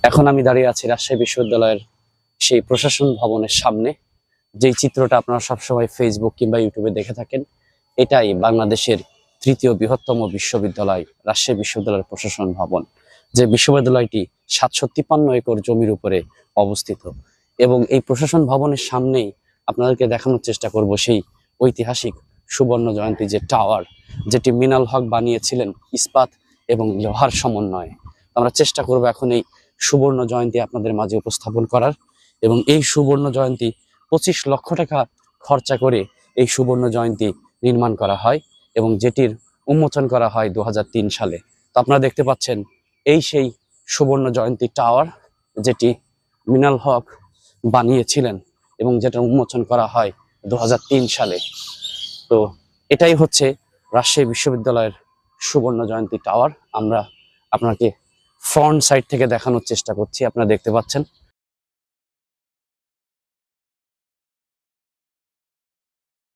এখন আমি দাঁড়িয়ে আছি রাজশাহী বিশ্ববিদ্যালয়ের সেই প্রশাসন ভবনের সামনে। যেই চিত্রটা আপনারা সবসময় ফেসবুক কিংবা ইউটিউবে দেখে থাকেন, এটাই বাংলাদেশের তৃতীয় বৃহত্তম বিশ্ববিদ্যালয় রাজশাহী বিশ্ববিদ্যালয়ের প্রশাসন ভবন। যে বিশ্ববিদ্যালয়টি 753 একর জমির উপরে অবস্থিত। এবং এই প্রশাসন ভবনের সামনেই আপনাদেরকে দেখানোর চেষ্টা করব সেই ঐতিহাসিক সুবর্ণ জয়ন্তী যে টাওয়ার, যেটি মিনাল হক বানিয়েছিলেন ইস্পাত এবং লোহার সমন্বয়ে। আমরা চেষ্টা করব এখন এই সুবর্ণ জয়ন্তী আপনাদের মাঝে উপস্থাপন করার। এবং এই সুবর্ণ জয়ন্তী 25 লক্ষ টাকা খরচা করে এই সুবর্ণ জয়ন্তী নির্মাণ করা হয় এবং যেটির উন্মোচন করা হয় 2003 সালে। তো আপনারা দেখতে পাচ্ছেন এই সেই সুবর্ণ জয়ন্তী টাওয়ার, যেটি মিনাল হক বানিয়েছিলেন এবং যেটা উন্মোচন করা হয় 2003 সালে। তো এটাই হচ্ছে রাজশাহী বিশ্ববিদ্যালয়ের সুবর্ণ জয়ন্তী টাওয়ার। আমরা আপনাকে ফ্রন্ট সাইড থেকে দেখানোর চেষ্টা করছি। আপনারা দেখতে পাচ্ছেন